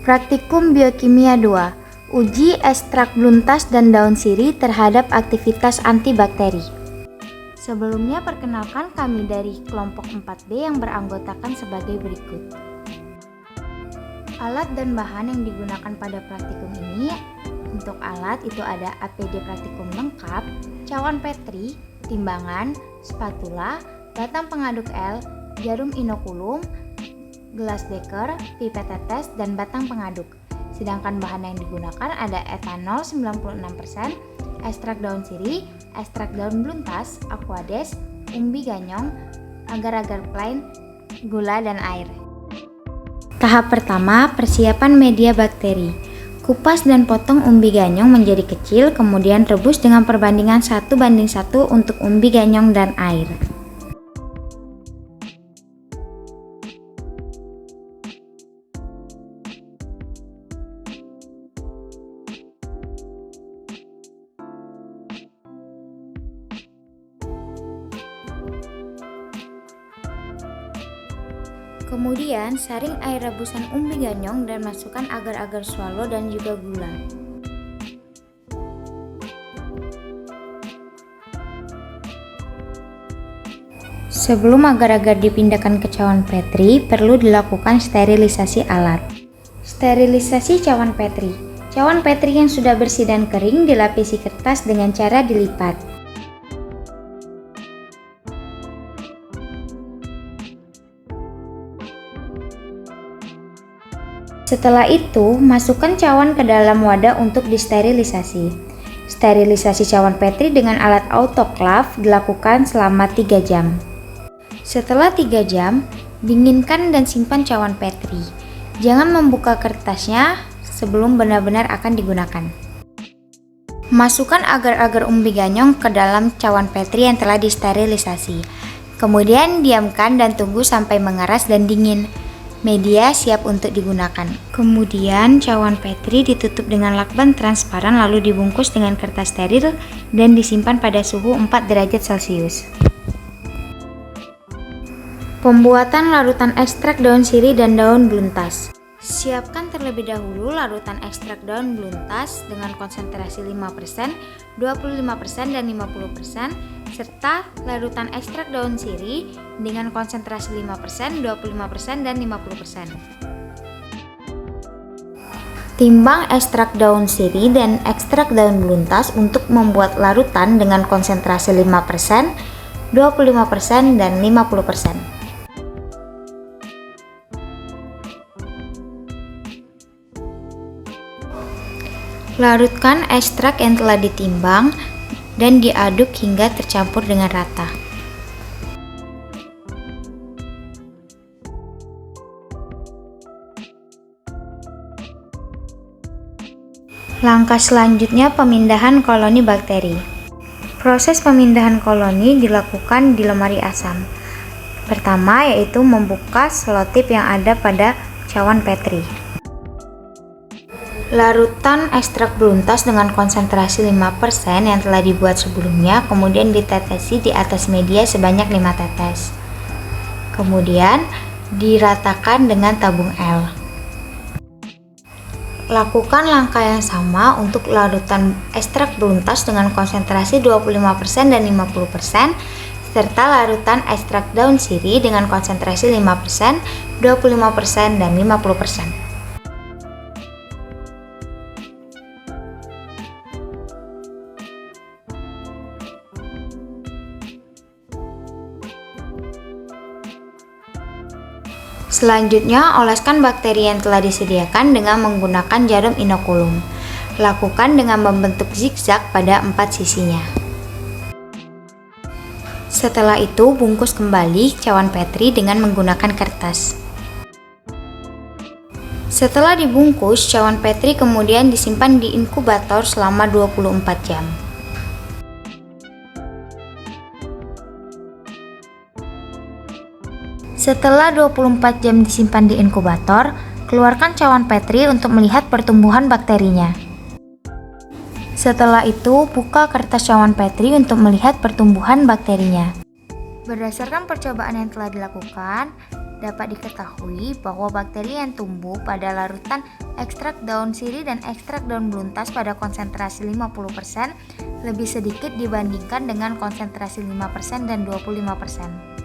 Praktikum Biokimia 2. Uji ekstrak beluntas dan daun sirih terhadap aktivitas antibakteri. Sebelumnya perkenalkan kami dari kelompok 4B yang beranggotakan sebagai berikut. Alat dan bahan yang digunakan pada praktikum ini. Untuk alat itu ada APD praktikum lengkap, cawan petri, timbangan, spatula, batang pengaduk L, jarum inokulum, gelas beker, pipet tetes, dan batang pengaduk. Sedangkan bahan yang digunakan ada etanol 96%, ekstrak daun sirih, ekstrak daun beluntas, aquades, umbi ganyong, agar-agar plain, gula, dan air. Tahap pertama, persiapan media bakteri. Kupas dan potong umbi ganyong menjadi kecil, kemudian rebus dengan perbandingan 1:1 untuk umbi ganyong dan air. Kemudian saring air rebusan umbi ganyong dan masukkan agar-agar swallow dan juga gula. Sebelum agar-agar dipindahkan ke cawan petri, perlu dilakukan sterilisasi alat. Sterilisasi cawan petri. Cawan petri yang sudah bersih dan kering dilapisi kertas dengan cara dilipat. Setelah itu, masukkan cawan ke dalam wadah untuk disterilisasi. Sterilisasi cawan petri dengan alat autoclave dilakukan selama 3 jam. Setelah 3 jam, dinginkan dan simpan cawan petri. Jangan membuka kertasnya sebelum benar-benar akan digunakan. Masukkan agar-agar umbi ganyong ke dalam cawan petri yang telah disterilisasi. Kemudian diamkan dan tunggu sampai mengeras dan dingin. Media siap untuk digunakan. Kemudian cawan petri ditutup dengan lakban transparan lalu dibungkus dengan kertas steril dan disimpan pada suhu 4 derajat Celcius. Pembuatan larutan ekstrak daun sirih dan daun beluntas. Siapkan terlebih dahulu larutan ekstrak daun beluntas dengan konsentrasi 5%, 25%, dan 50%, serta larutan ekstrak daun sirih dengan konsentrasi 5%, 25%, dan 50%. Timbang ekstrak daun sirih dan ekstrak daun beluntas untuk membuat larutan dengan konsentrasi 5%, 25%, dan 50%. Larutkan ekstrak yang telah ditimbang dan diaduk hingga tercampur dengan rata. Langkah selanjutnya pemindahan koloni bakteri. Proses pemindahan koloni dilakukan di lemari asam. Pertama yaitu membuka selotip yang ada pada cawan petri. Larutan ekstrak beluntas dengan konsentrasi 5% yang telah dibuat sebelumnya kemudian ditetesi di atas media sebanyak 5 tetes. Kemudian diratakan dengan tabung L. Lakukan langkah yang sama untuk larutan ekstrak beluntas dengan konsentrasi 25% dan 50% serta larutan ekstrak daun sirih dengan konsentrasi 5%, 25%, dan 50%. Selanjutnya, oleskan bakteri yang telah disediakan dengan menggunakan jarum inokulum. Lakukan dengan membentuk zigzag pada 4 sisinya. Setelah itu, bungkus kembali cawan petri dengan menggunakan kertas. Setelah dibungkus, cawan petri kemudian disimpan di inkubator selama 24 jam. Setelah 24 jam disimpan di inkubator, keluarkan cawan petri untuk melihat pertumbuhan bakterinya. Setelah itu, buka kertas cawan petri untuk melihat pertumbuhan bakterinya. Berdasarkan percobaan yang telah dilakukan, dapat diketahui bahwa bakteri yang tumbuh pada larutan ekstrak daun sirih dan ekstrak daun beluntas pada konsentrasi 50% lebih sedikit dibandingkan dengan konsentrasi 5% dan 25%.